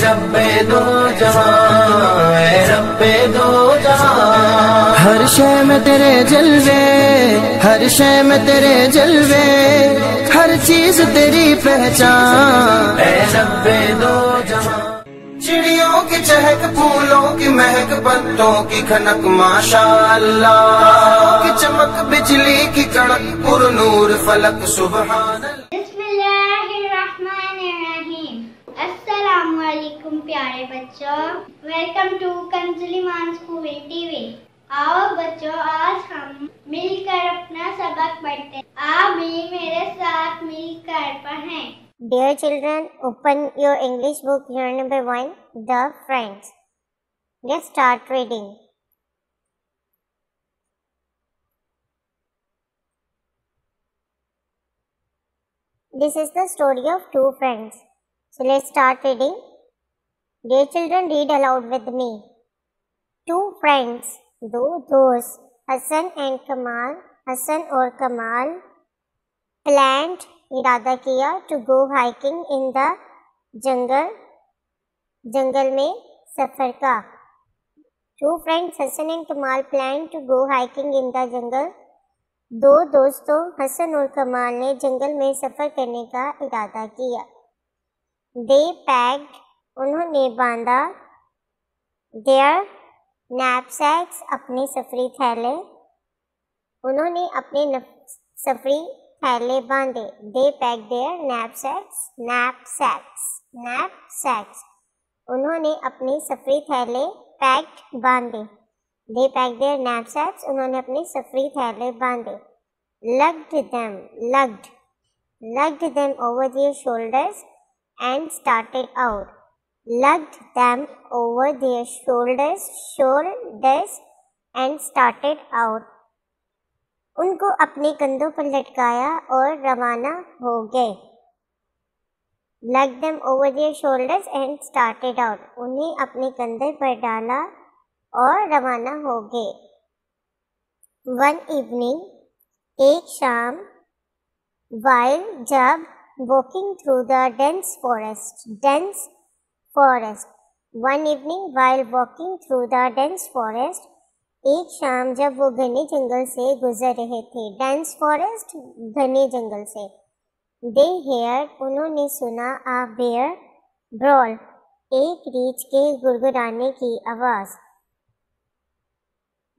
रब्बे दो जहां, ऐ रब्बे दो जहां। हर शय में तेरे जलवे, हर शय में तेरे जलवे, हर चीज तेरी पहचान, ऐ रब्बे दो जहां। चिड़ियों की चहक, फूलों की महक, पत्तों की खनक, माशाअल्लाह की चमक, बिजली की कड़क, पुरनूर फलक, सुबहानल्लाह। अस्सलामुअलैकुम प्यारे बच्चों, वेलकम टू कंजुलीमान स्कूल टीवी। आओ बच्चों, आज हम मिलकर अपना सबक पढ़ते हैं। आप भी मेरे साथ मिलकर पढ़ें। Dear children, open your English book, unit number 1, The Friends. Let's start reading. This is the story of two friends. So let's start reading. Dear children, read aloud with me. Two friends, दो दोस्त, Hasan and कमाल, हसन और कमाल, planned, इरादा किया, to go hiking in the जंगल, जंगल में सफर का। Two friends, Hasan and कमाल, planned to go hiking in the जंगल। दो दोस्तों हसन और कमाल ने जंगल में सफर करने का इरादा किया। They packed, उन्होंने बांधा, their knapsacks, अपने सफरी थैले, उन्होंने अपने सफरी थैले बांधे। They packed their knapsacks, knapsacks, उन्होंने अपने सफरी थैले पैक्ड बांधे। They packed their knapsacks, उन्होंने अपने सफरी थैले बांधे। Lugged them over their shoulders and started out. Lugged them over their shoulders and started out. उनको अपने कंधों पर लटकाया और रवाना हो गए। Lugged them over their shoulders and started out. उन्हें अपने कंधे पर डाला और रवाना हो गए। One evening, एक शाम, while जब walking through the dense forest. One evening, while walking through the dense forest, एक शाम जब वो घने जंगल से गुजर रहे थे। डेंस फॉरेस्ट, घने जंगल से। They heard, उन्होंने सुना, a bear growl, एक रीछ के गुड़गुड़ाने की आवाज।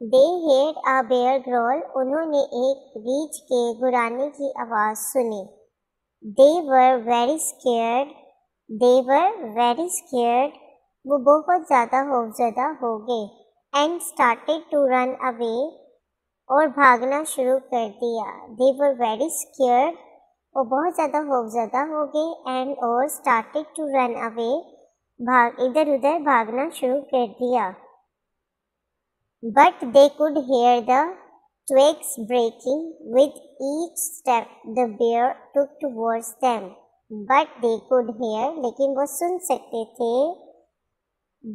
They heard a bear growl, उन्होंने एक रीछ के गुड़ाने की आवाज सुनी। They were very scared, वो बहुत ज्यादा खौफजदा हो गए। And started to run away, और भागना शुरू कर दिया। They were very scared, वो बहुत ज़्यादा खौफज़दा हो गए। And और started to run away, इधर उधर भागना शुरू कर दिया। But they could hear the twigs breaking with each step the bear took towards them. But they could hear, लेकिन वो सुन सकते थे,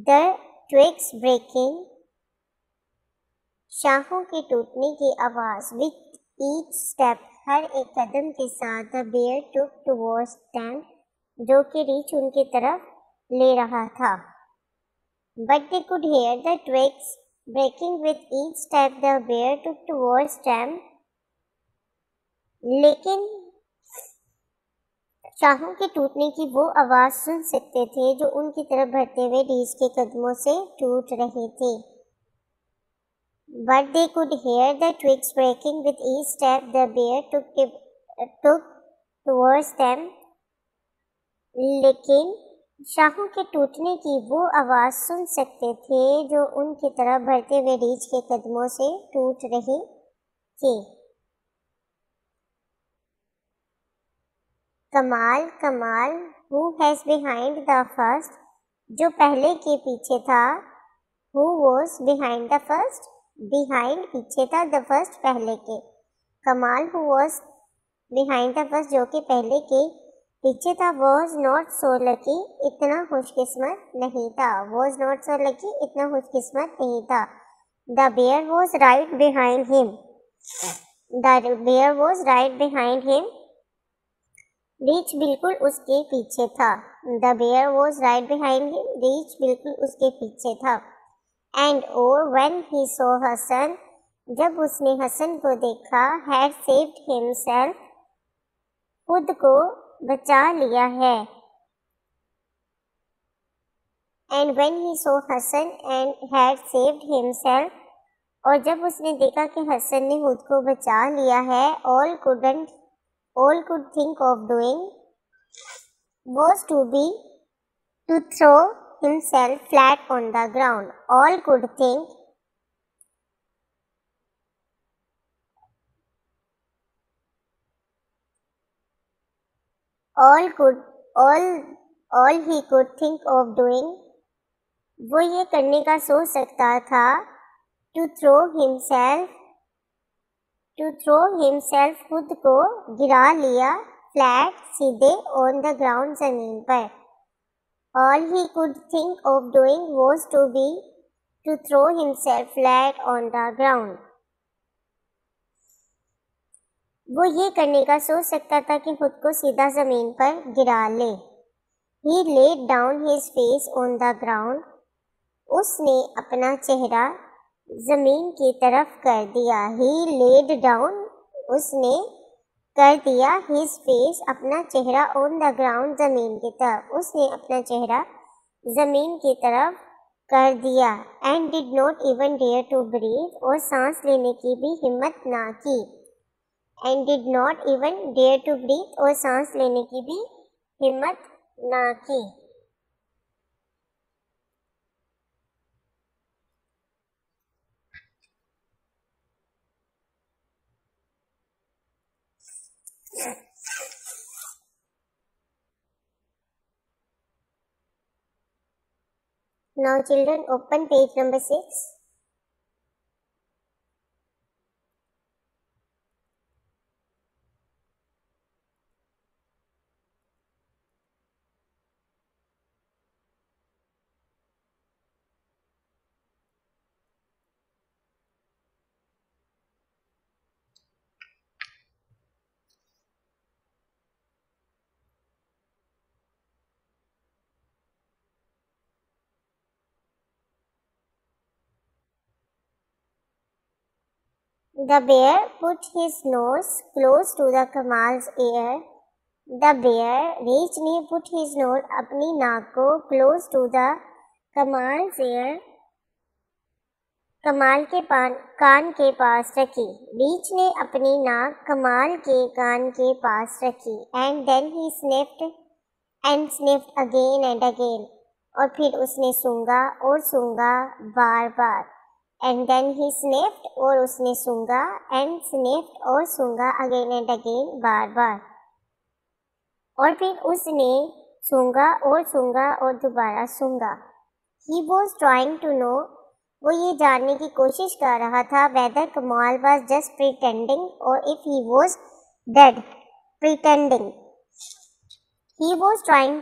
the twigs breaking, शाखों के टूटने की आवाज, with each step, हर एक कदम के साथ, the bear took towards them, जो कि रीछ उनकी तरफ ले रहा था। But they could hear the twigs breaking with each step the bear took towards them, लेकिन शाखों के टूटने की वो आवाज सुन सकते थे जो उनकी तरफ बढ़ते हुए रीछ के कदमों से टूट रहे थे। But they could hear the twigs breaking with each step the bear took towards them. लेकिन शाखों के टूटने की वो आवाज़ सुन सकते थे जो उनकी तरफ बढ़ते हुए रीछ के कदमों से टूट रही थी। कमाल, who has behind the first, जो पहले के पीछे था। Who was behind the first, behind पीछे था, the first पहले के। कमाल who was behind the first, जो कि पहले के पीछे था, was not so lucky, इतना खुशकिस्मत नहीं था। was not so lucky, इतना खुशकिस्मत नहीं था। The bear was right behind him, the bear was right behind him, रीछ बिल्कुल उसके पीछे था। The bear was right behind him, रीछ बिल्कुल उसके पीछे था। एंड और व्हेन ही सॉ हसन, जब उसने हसन को देखा, हैड सेव्ड हिमसेल्फ, खुद को बचा लिया है। And when he saw Hasan and had saved himself, और जब उसने देखा कि हसन ने खुद को बचा लिया है, all could think of doing was to throw himself flat on the ground. All could he could think of doing, वो ये करने का सोच सकता था, to throw himself, खुद को गिरा लिया, flat, सीधे, on the ground, जमीन पर। All he could think of doing was to throw himself flat on the ground. वो ये करने का सोच सकता था कि खुद को सीधा जमीन पर गिरा ले। He laid down his face on the ground. उसने अपना चेहरा जमीन की तरफ कर दिया। He laid down, उसने कर दिया, his face, अपना चेहरा, on the ground, जमीन की तरफ, उसने अपना चेहरा जमीन की तरफ कर दिया। And did not even dare to breathe, और सांस लेने की भी हिम्मत ना की। And did not even dare to breathe, और सांस लेने की भी हिम्मत ना की। Now children, open page number 6. The bear put his nose close to the Kamal's ear. The bear, रीछ ने put his nose, अपनी नाक को close to the Kamal's ear, कमाल के कान के पास रखी। रीछ ने अपनी नाक कमाल के कान के पास रखी। And then he sniffed again and again. और फिर उसने सूंघा और सूंघा बार बार। And then he sniffed, और उसने सूंघा, and sniffed, और सूंघा again and again, बार बार। और फिर उसने सूंघा और दोबारा सूंघा। He was trying to know, वो ये जानने की कोशिश कर रहा था, whether Kamal was just pretending or if he was dead. Pretending. He was trying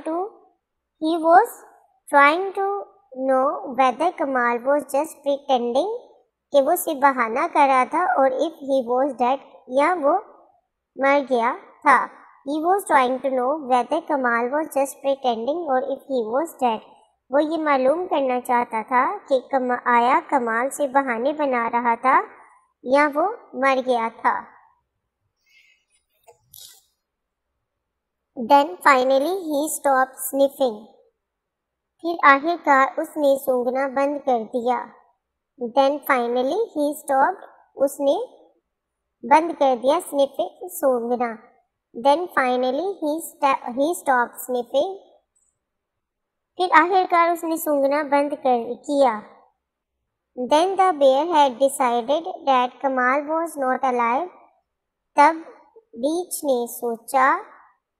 to know whether Kamal was just pretending, कि वो सिर्फ बहाना कर रहा था, और if he was dead, या वो मर गया था। He was trying to know whether Kamal was just pretending or if he was dead. वो ये मालूम करना चाहता था कि आया कमाल से बहाने बना रहा था या वो मर गया था। Then finally he stopped sniffing. फिर आखिरकार उसने सूंघना बंद कर दिया। Then finally he stopped, उसने बंद कर दिया sniffing, सूंघना। Then finally he stopped sniffing. फिर आखिरकार उसने सूंघना बंद किया। Then the bear had decided that Kamal was not alive. तब रीछ ने सोचा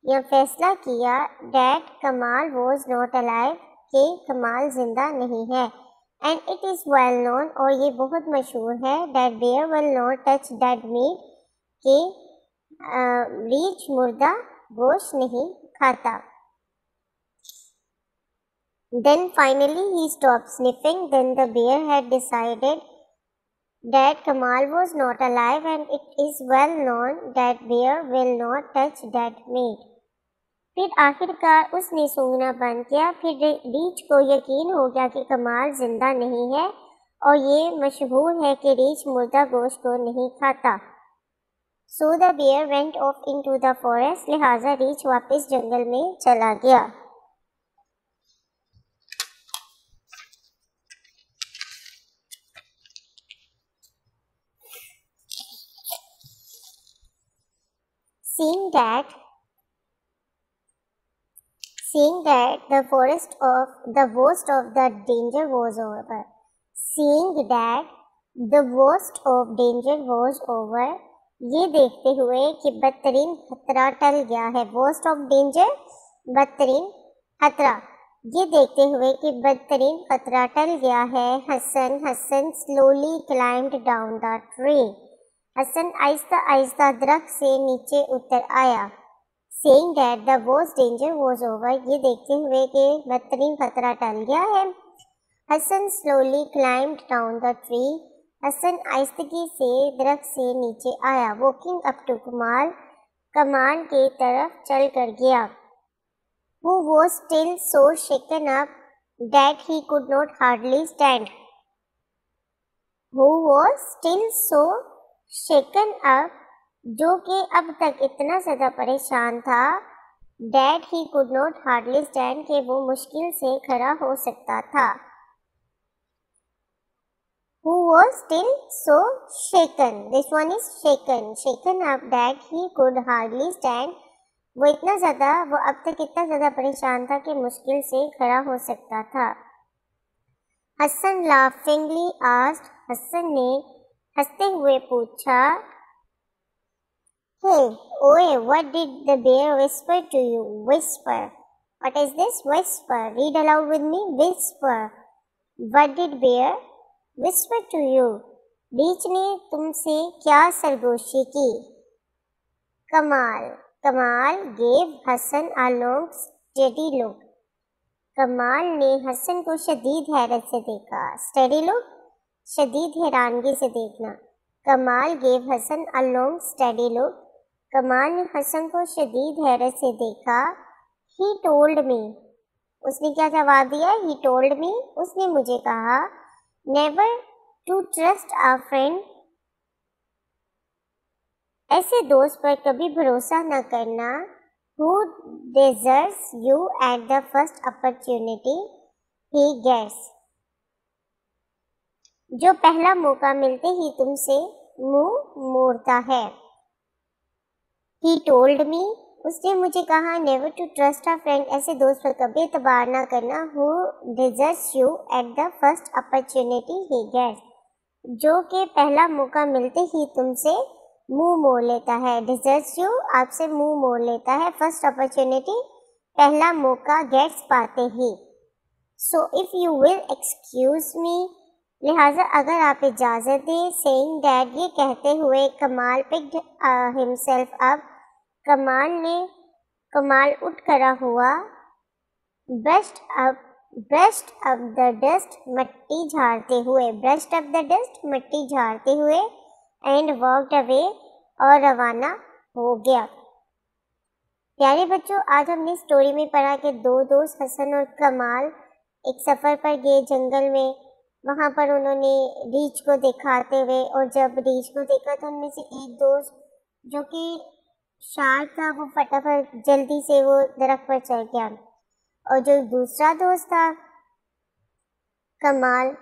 या फैसला किया that Kamal was not alive, कि कमाल जिंदा नहीं है। And it is well known, और ये बहुत मशहूर है, that bear will not touch dead meat, कि रीछ मुर्दा गोश्त नहीं खाता। Then finally he stopped sniffing. Then the bear had decided that Kamal was not alive, and it is well known that bear will not touch dead meat. फिर आखिरकार उसने सूंघना बंद किया। फिर रीछ को यकीन हो गया कि कमाल जिंदा नहीं है, और ये मशहूर है कि रीछ मुर्दा गोश्त को नहीं खाता। So the bear went off into the forest, लिहाजा रीछ वापस जंगल में चला गया। Seeing that the worst of the danger was over. Seeing that the worst of danger was over. ये देखते हुए कि बदतरीन खतरा टल गया है। वर्स्ट ऑफ डेंजर, बदतरीन खतरा। ये देखते हुए कि बदतरीन खतरा टल गया है। Hasan slowly climbed down the tree. हसन आहिस्ता आहिस्ता दरख्त से नीचे उतर आया। Saying that the worst danger was over, ये देखते हुए कि बदतरीन खतरा टल गया है। Hasan slowly climbed down the tree. Hasan आहिस्तगी से दरख्त से नीचे आया। Walking up to कमाल, कमाल के तरफ चल कर गया। Who was still so shaken up that he could not hardly stand. Who was still so shaken up, जो कि अब तक इतना ज़्यादा परेशान था, that he could not hardly stand, कि वो मुश्किल से खड़ा हो सकता था। Who was still so shaken, this one is shaken up that he could hardly stand, वो अब तक इतना ज़्यादा परेशान था कि मुश्किल से खड़ा हो सकता था। हसन laughingly asked, हसन ने हंसते हुए पूछा, Hey, oe, what did the bear whisper to you? Whisper. What is this? Whisper. Read aloud with me. Whisper. What did bear whisper to you? रीछ ने तुमसे क्या सरगोशी की? कमाल gave Hasan a long steady look. कमाल ने हसन को शदीद हैरत से देखा। Steady look, शदीद हैरानगी से देखना। कमाल gave Hasan a long steady look. कमाल ने हसन को शदीद हैरत से देखा। He told me, उसने क्या जवाब दिया? He told me, उसने मुझे कहा, never to trust a friend, ऐसे दोस्त पर कभी भरोसा न करना, who deserts you at the first opportunity he gets, जो पहला मौका मिलते ही तुमसे मुंह मोड़ता है। He told me, उसने मुझे कहा, never to trust a friend, ऐसे दोस्त पर कभी एतबार ना करना, who deserts you at the first opportunity he gets, जो कि पहला मौका मिलते ही तुमसे मुंह मोड़ लेता है। deserts you, आपसे मुंह मोड़ लेता है। first opportunity, पहला मौका, gets पाते ही। so if you will excuse me, लिहाजा अगर आप इजाज़त दें। saying that, ये कहते हुए कमाल picked himself up, कमाल उठ खड़ा हुआ। brushed up the dust, मट्टी झाड़ते हुए। brushed up the dust, मट्टी झाड़ते हुए। and walked away, और रवाना हो गया। प्यारे बच्चों, आज हमने स्टोरी में पढ़ा कि दो दोस्त हसन और कमाल एक सफ़र पर गए जंगल में। वहाँ पर उन्होंने रीछ को दिखाते हुए, और जब रीछ को देखा तो उनमें से एक दोस्त जो कि शार्क था, वो फटाफट जल्दी से वो दरख्त पर चढ़ गया, और जो दूसरा दोस्त था कमाल,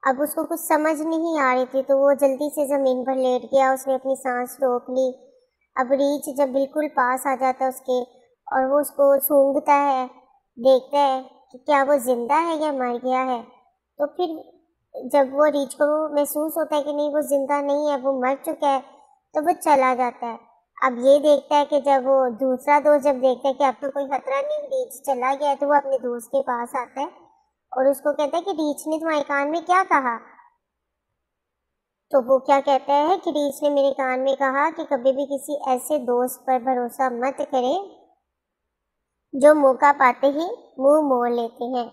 अब उसको कुछ समझ नहीं आ रही थी, तो वो जल्दी से ज़मीन पर लेट गया। उसने अपनी सांस रोक ली। अब रीछ जब बिल्कुल पास आ जाता है उसके, और वो उसको सूंघता है, देखता है कि क्या वो जिंदा है या मर गया है, तो फिर जब वो रीछ को महसूस होता है कि नहीं वो जिंदा नहीं है, वो मर चुका है, तो वो चला जाता है। अब ये देखता है कि जब वो दूसरा दोस्त जब देखता है कि अब तो कोई खतरा नहीं, रीछ चला गया, तो वो अपने दोस्त के पास आता है और उसको कहता है कि रीछ ने तुम्हारे कान में क्या कहा। तो वो क्या कहता है कि रीछ ने मेरे कान में कहा कि कभी भी किसी ऐसे दोस्त पर भरोसा मत करें जो मौका पाते ही मुंह मोड़ लेते हैं।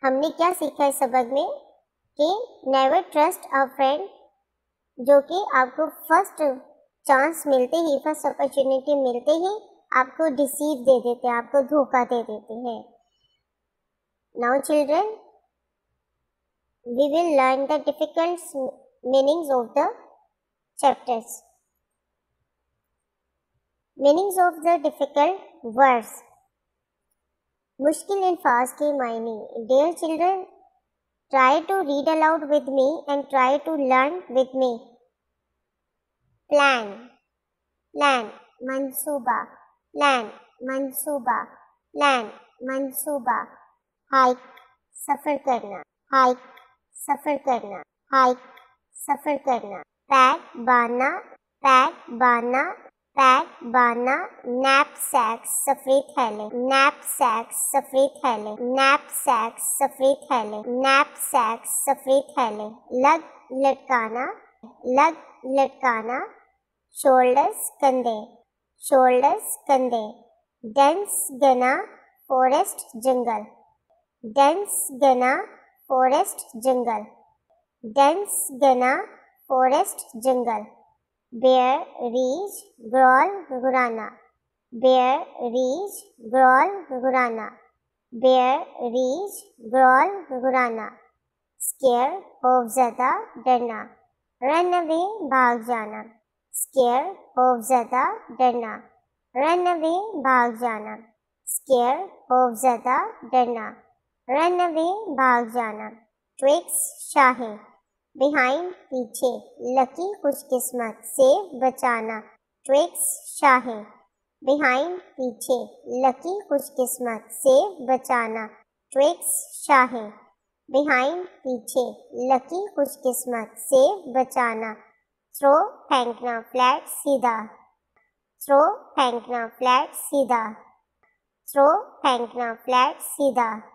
हमने क्या सीखा इस सबक में कि नेवर ट्रस्ट अ फ्रेंड, जो कि आपको फर्स्ट चांस मिलते ही, फर्स्ट अपॉर्चुनिटी मिलते ही आपको डिसीव दे देते हैं, आपको धोखा दे देते हैं। Now children, we will learn the difficult meanings of the chapters. Meanings of the difficult words. मुश्किल अल्फाज के मायने। Dear children, try to read aloud with me and try to learn with me. Plan, plan, mansuba, plan, mansuba, plan, mansuba. Hike, सफर करना, hike, सफर करना, hike, सफर करना. Pack, बाना, pack, बाना, pack बाना. नैपसैक, सफेद थैले, नैपसैक, सफेद थैले, नैपसैक, सफेद थैले, नैपसैक, सफेद थैले. लग, लटकाना, लग, लटकाना. शोल्डर्स, कंधे, शोल्डर्स, कंधे. डेंस, घना, फॉरेस्ट, जंगल, डेंस, घना, फॉरेस्ट, जंगल, डेंस, घना, फॉरेस्ट, जंगल. बेयर, रीछ, ग्रॉल, गुराना, बेयर, रीछ, ग्रॉल, गुराना, बेयर, रीछ, ग्रॉल, गुराना. स्केयर, खौफज़दा, डरना. रन अवे, भाग जाना, स्केयर, खौफज़दा, डरना. रन अवे, भाग जाना, स्केयर, खौफज़दा, डरना. रन अवे, भाग जाना. ट्विक्स, शाहें. बिहाइंड, पीछे. लकी, खुशकिस्मत, से बचाना. ट्विक्स, शाहें. बिहाइंड, पीछे. लकी, खुशकिस्मत, से बचाना. ट्विक्स, शाहें. बिहाइंड, पीछे. लकी, खुशकिस्मत, से बचाना. थ्रो, फेंकना, फ्लैट, सीधा. थ्रो, फेंकना, फ्लैट, सीधा. थ्रो, फेंकना, फ्लैट, सीधा.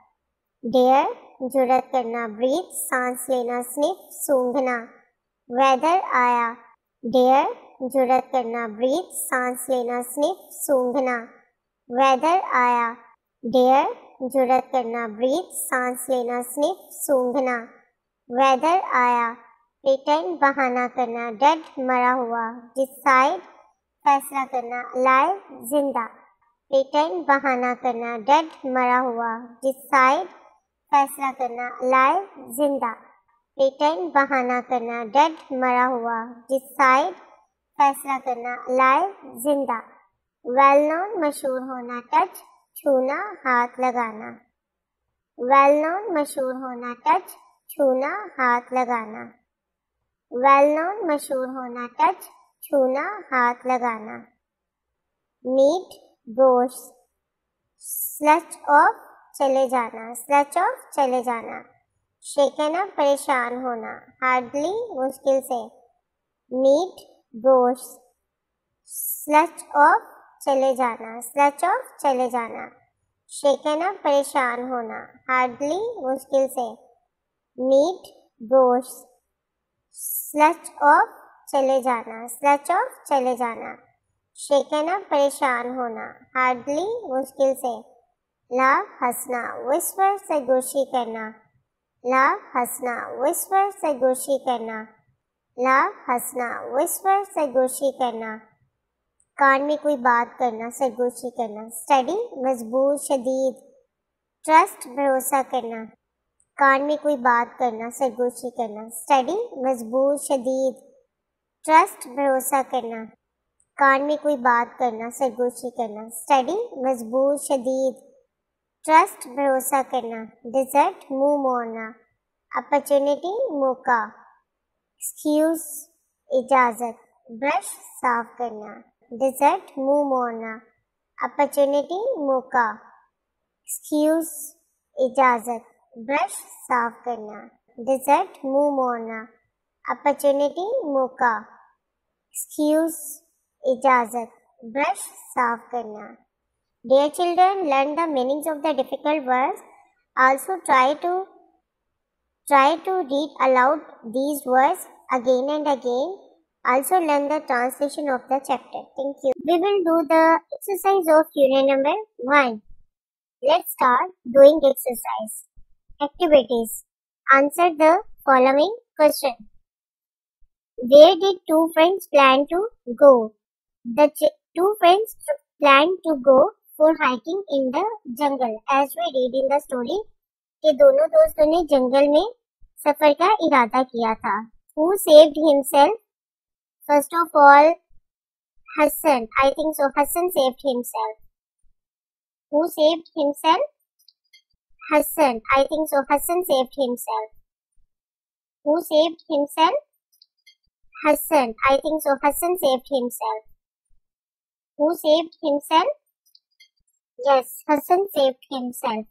डेयर, जुर्रत करना. ब्रीथ, सांस लेना. स्निफ, सूंघना. वेदर, आया. डेयर, जुर्रत करना. ब्रीथ, सांस लेना. स्निफ, सूंघना. वेदर, आया. डेयर, जुर्रत करना. ब्रीथ, सांस लेना. स्निफ, सूंघना. वेदर, आया. प्रिटेंड, बहाना करना. डेड, मरा हुआ. डिसाइड, फैसला करना. अलाइव, जिंदा. प्रिटेंड, बहाना करना. डेड, मरा हुआ. डिसाइड, फैसला करना. अलाइव, जिंदा. प्रिटेंड, बहाना करना. डेड, मरा हुआ. डिसाइड, फैसला करना. अलाइव, जिंदा. वेल नोन, मशहूर होना. टच, छूना, हाथ लगाना. वेल नोन, मशहूर होना. टच, छूना, हाथ लगाना. वेल नोन, मशहूर होना. टच, छूना, हाथ लगाना. मीट, गोश्त. स्लच ऑफ, चले जाना. स्लच ऑफ, चले जाना. शेकन अप, परेशान होना. हार्डली, मुश्किल से. मीट, गोश्त. स्लच ऑफ, चले जाना. स्लच ऑफ, चले जाना. शेकन अप, परेशान होना. हार्डली, मुश्किल से. मीट, गोश्त. स्लच ऑफ, चले जाना. स्लच ऑफ, चले जाना. शेकन अप, परेशान होना. हार्डली, मुश्किल से. लाफ, हंसना. विस्पर, सरगोशी करना. लाफ, हंसना. विस्पर, सरगोशी करना. लाफ, हंसना. विस्पर, सरगोशी करना. कान में कोई बात करना. सरगोशी करना. स्टडी, मजबूत, शदीद. ट्रस्ट, भरोसा करना. कान में कोई बात करना. सरगोशी करना. स्टडी, मजबूत, शदीद. ट्रस्ट, भरोसा करना. कान में कोई बात करना. सरगोशी करना. स्टडी, मजबूत, शदीद. ट्रस्ट, भरोसा करना. डिजर्ट, मुंह मोड़ना. अपॉर्चुनिटी, मौका. एक्सक्यूज, इजाजत. ब्रश, साफ करना. डिजर्ट, मुंह मोड़ना. अपॉर्चुनिटी, मौका. एक्सक्यूज, इजाजत. ब्रश, साफ करना. डिजर्ट, मुंह मोड़ना. अपॉर्चुनिटी, मौका. एक्सक्यूज, इजाजत. ब्रश, साफ करना. Dear children, learn the meanings of the difficult words. Also try to read aloud these words again and again. Also learn the translation of the chapter. Thank you. We will do the exercise of unit number 1. Let's start doing exercise. Activities. Answer the following question. Where did two friends plan to go? The two friends planned to go for hiking in the jungle. As we read in the story, कि दोनों दोस्तों ने जंगल में सफर का इरादा किया था. Who saved himself? First of all, Hassan. I think so. Hassan saved himself. Who saved himself? Hassan. I think so. Hassan saved himself. Who saved himself? Hassan. I think so. Hassan saved himself. Who saved himself? Yes, Hassan saved himself.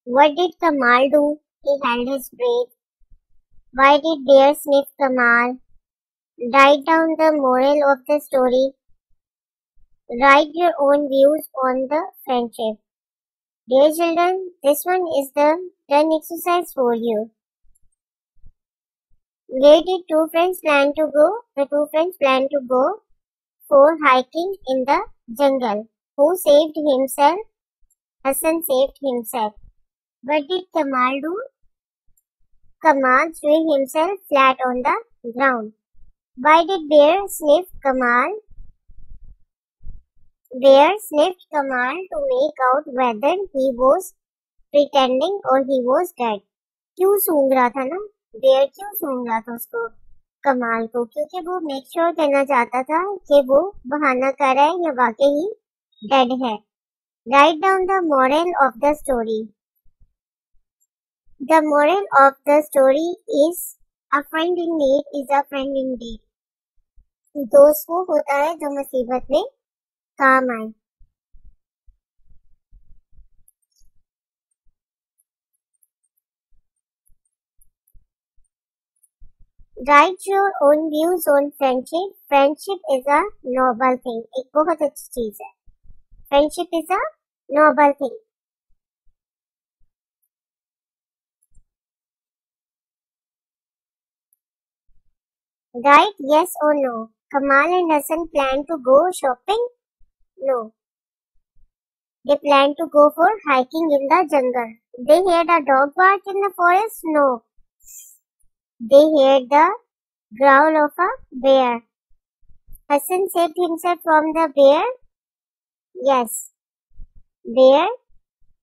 What did Kamal do? He held his breath. Why did Bear sniff Kamal? Write down the moral of the story. Write your own views on the friendship. Dear children, this one is the done exercise for you. Where did two friends plan to go? The two friends plan to go for hiking in the jungle. Who saved himself? Hassan saved himself. What did Kamal do? Kamal threw himself flat on the ground. Why did Bear sniff Kamal? Bear sniffed Kamal to make out whether he was pretending or he was dead. क्यों सूंघ रहा था ना? Bear क्यों सूंघ रहा था उसको कमाल को? क्योंकि वो मेक श्योर करना चाहता था कि वो बहाना कर रहा है या वाकई ही डेड है. Write down the moral of the story. The moral of the story is a friend in need is a friend indeed. दोस्त वो होता है जो मुसीबत में काम आए. Write your own views on friendship. Friendship is a noble thing. एक बहुत अच्छी चीज है. Friendship is a noble thing. Write yes or no. Kamal and Hassan plan to go shopping? No. They plan to go for hiking in the jungle. They heard a dog bark in the forest? No. They heard the growl of a bear. Hassan saved himself from the bear? Yes. Bear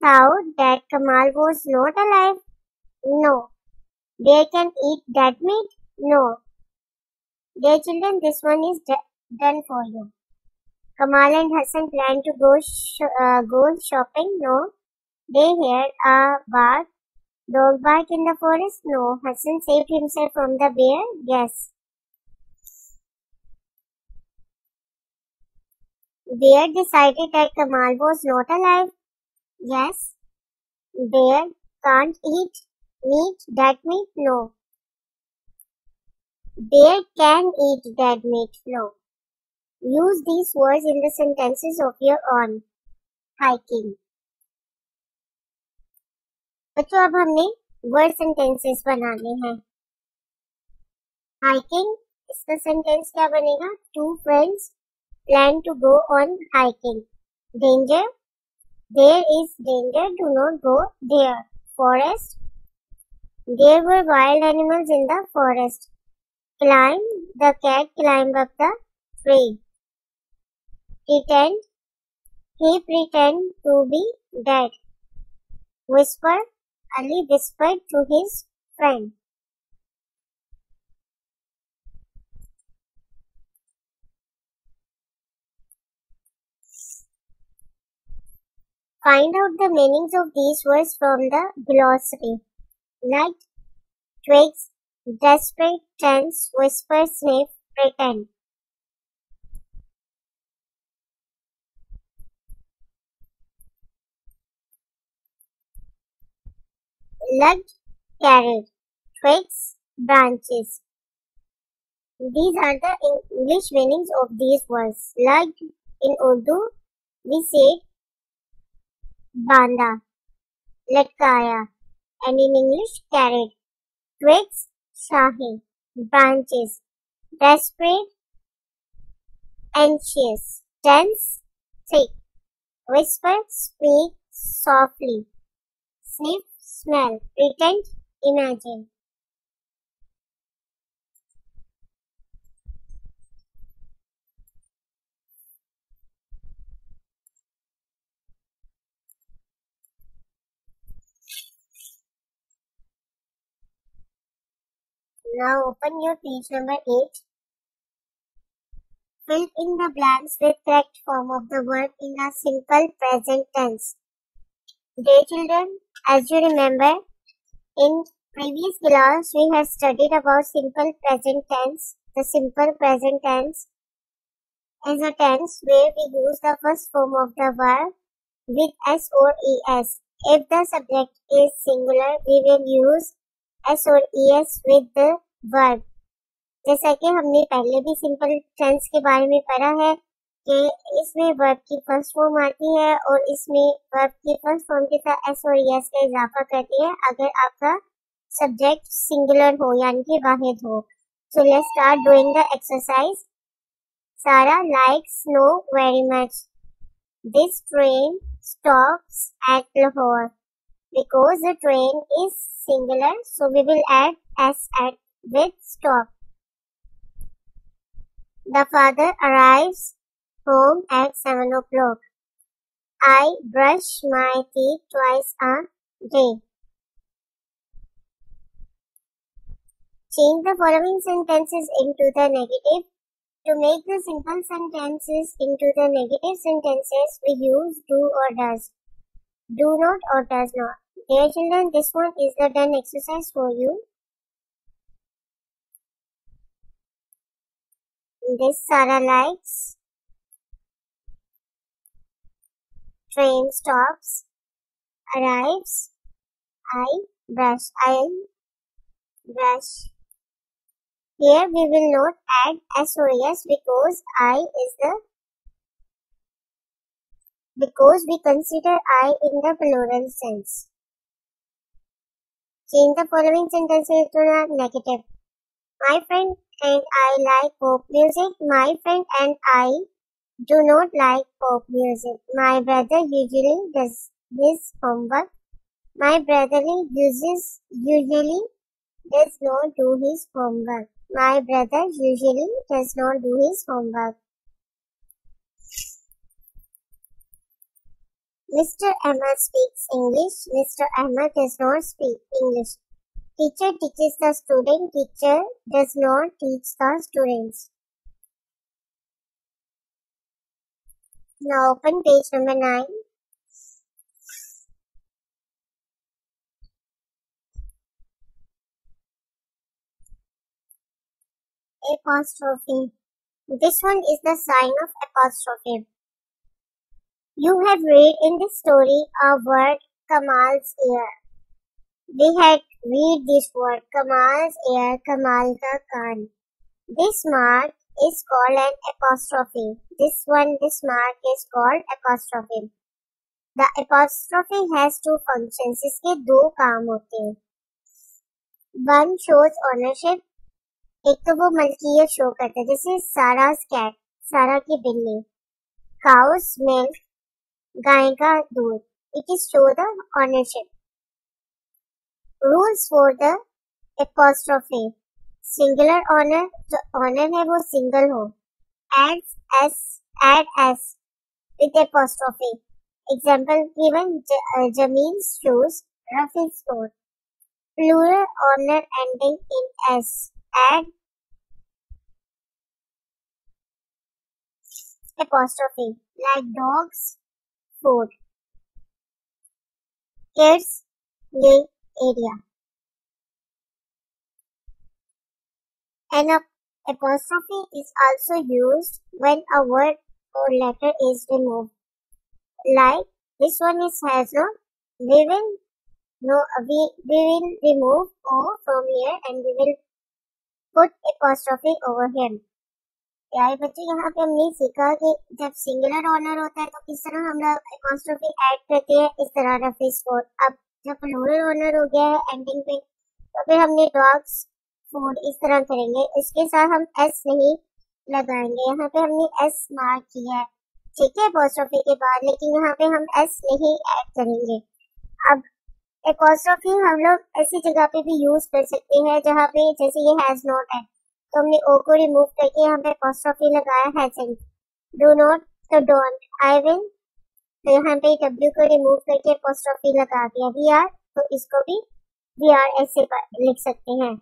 thought that Kamal was not alive? No. Bear can eat that meat? No. Dear children, this one is done for you. Kamal and Hassan plan to go shopping? No. They heard a dog bark in the forest? No. Hassan saved himself from the bear? Yes. Bear decided that Kamal was not alive? Yes. Bear can't eat that meat? No. Bear can eat that meat? No. Use these words in the sentences of your own. Hiking. बच्चों अब हमने word sentences बनाने हैं. Hiking, इसका sentence क्या बनेगा? Two friends plan to go on hiking. Danger, there is danger, do not go there. Forest, there were wild animals in the forest. Climb, the cat climb up the tree. Pretend, he pretend to be dead. Whisper, Ali whispered to his friend. Find out the meanings of these words from the glossary. Light, twigs, desperate, tense, whisper, sniff, pretend. Lugged, carried. Twigs, branches. These are the English meanings of these words. Lugged, in Urdu, we say banda, latkaya, and in English, carried. Twigs, shahi. Branches, desperate, anxious. Tense, thick. Whisper, speak softly. Sniff, smell. Pretend, imagine. Now open your page number 8. Fill in the blanks with correct form of the verb in a simple present tense. Dear children, as you remember, in previous class we have studied about simple present tense. The simple present tense is a tense where we use the first form of the verb with s or es. If the subject is singular, we will use s or es with the verb. जैसा कि हमने पहले भी simple tense के बारे में पढ़ा है कि इसमें वर्ब की फर्स्ट फॉर्म आती है और इसमें वर्ब की फर्स्ट फॉर्म के साथ एस और एस का इजाफा करती है अगर आपका सब्जेक्ट सिंगुलर हो यानी कि वाहिद हो. So let's start doing the exercise. Sara likes snow very much. This train stops at Lahore. Because the train is singular, so we will add s at with stop. The father arrives home at 7 o'clock. I brush my teeth twice a day. Change the following sentences into the negative. To make the simple sentences into the negative sentences, we use do or does. Do not or does not. Dear children, this one is the done exercise for you. This Sarah likes. Train stops. Arrives. I brush. I'll brush. Here we will not add s or es because we consider I in the plural sense. Change the following sentences to the negative. My friend and I like pop music. My friend and I do not like pop music. My brother usually does his homework. My brother usually does not do his homework. My brother usually does not do his homework. Mr. Ahmed speaks English. Mr. Ahmed does not speak English. Teacher teaches the student. Teacher does not teach the students. Now open page number 9. Apostrophe. This one is the sign of apostrophe. You have read in this story a word Kamal's ear. We had read this word Kamal's ear, Kamal ka kaan. This mark is called an apostrophe. This mark is called apostrophe. The apostrophe has two functions. इसके दो काम होते हैं. One shows ownership. एक तो वो मलकियत show करता है जैसे Sarah's cat, सारा की बिल्ली. Cow's milk, गाय का दूध. It is show the ownership. Rules for the apostrophe. Singular owner, जो owner है वो single हो. Add s with apostrophe. Example given: Jameen's shoes, Rafi's coat. Plural owner ending in s. Add apostrophe like dogs, food. Kids, play area. An apostrophe is also used when a word or letter is removed. Like this one is has no. We will remove o from here and we will put apostrophe over him. प्यारे बच्चे, यहाँ पे हमने सीखा कि जब singular honour होता है तो किस तरह हम लोग apostrophe ऐड करते हैं, इस तरह रफी स्पोर्ट. अब जब प्लूरल ऑनर हो गया है एंडिंग पे तो फिर हमने डॉग्स, फूड इस तरह करेंगे. इसके साथ हम एस नहीं लगाएंगे. यहाँ पे हमने एस मार्क किया है, ठीक है, apostrophe के बाद, लेकिन यहाँ पे हम एस नहीं ऐड करेंगे. अब apostrophe हम लोग ऐसी जगह पे भी यूज कर सकते हैं जहाँ पे जैसे ये हैज नॉट है तो हमने ओ को रिमूव करके यहाँ पे apostrophe लगाया हैजंट. डू नॉट तो डोंट. आई विल तो यहाँ पे डब्ल्यू को रिमूव करके apostrophe लगा दिया. वी आर तो इसको भी वी आर ऐसे लिख सकते हैं.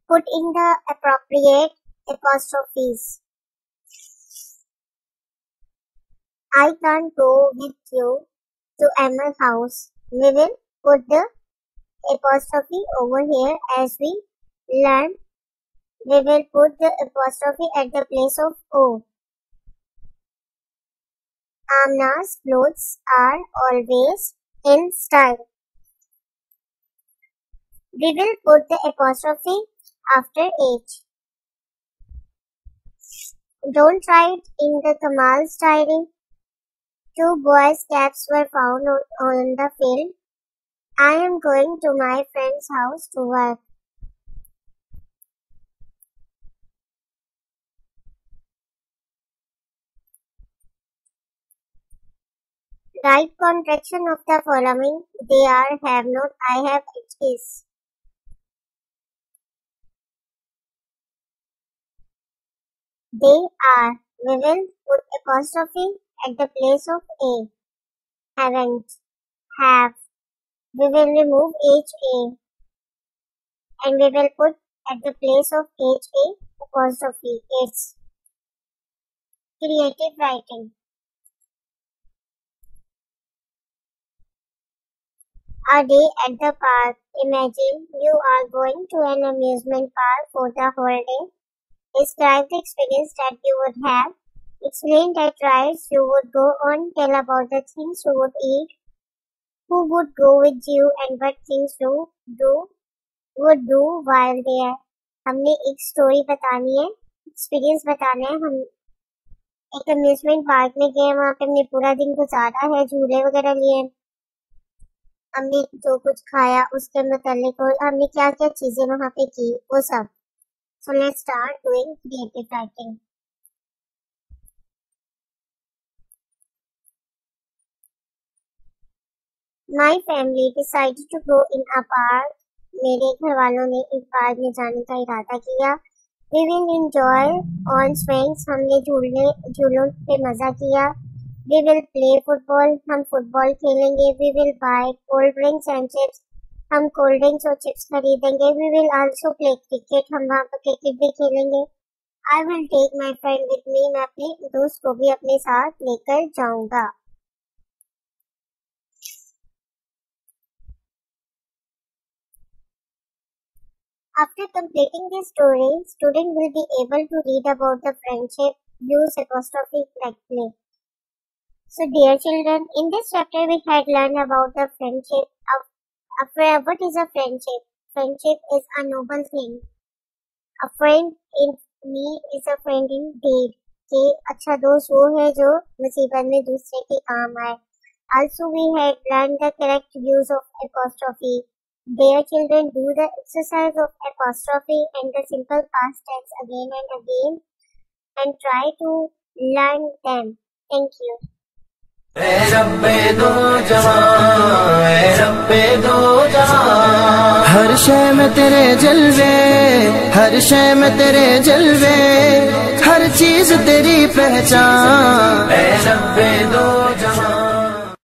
put in the appropriate apostrophes. I can't go with you to Emma's house. We will put the apostrophe over here as we learn. We will put the apostrophe at the place of O. Amna's clothes are always in style. We will put the apostrophe after H. Don't write in the Kamal's diary. 2 boys' caps were found on the field. I am going to my friend's house to work. Write contraction of the following. They are, have not, I have, it is. They are. We will put apostrophe at the place of A. Haven't. Have. We will remove HA. And we will put at the place of HA apostrophe. It's. Creative writing. A day at the park. Imagine you are going to an amusement park for the whole day. Describe the experience that you would have. Explain that rides you would go on. Tell about the things you would eat. Who would go with you and what things you would do while there. हमने एक story बतानी है, experience बताना है. हम एक amusement park में गए, वहाँ पे हमने पूरा दिन गुजारा है, झूले वगैरह लिए, हमने जो कुछ खाया उसके मुतालिक और हमने क्या क्या चीजें वहाँ पे की, वो सब. So let's start doing creative writing. My family decided to go in a park. मेरे घर वालों ने एक पार्क में जाने का इरादा किया. We will enjoy on swings. हमने झूलों पे मजा किया. We will play football. हम फुटबॉल खेलेंगे. We will buy cold drinks and chips. हम कोल्ड ड्रिंक्स और चिप्स खरीदेंगे. We will also play cricket. हम वहाँ पर क्रिकेट भी खेलेंगे. I will take my friend with me. मैं अपने दोस्त को भी अपने साथ लेकर जाऊंगा. After completing this story, student will be able to read about the friendship. Use apostrophe correctly. So dear children, in this chapter we had learned about the friendship of what is a friendship? Friendship is a noble thing. A friend in need is a friend indeed. कि अच्छा दोस्त वो है जो मुसीबत में दूसरे के काम आए. Also we had learned the correct use of apostrophe. Dear children, do the exercise of apostrophe and the simple past tense again and again and try to learn them. Thank you. हर शय में तेरे जलवे, हर शय में तेरे जलवे, हर चीज तेरी पहचान.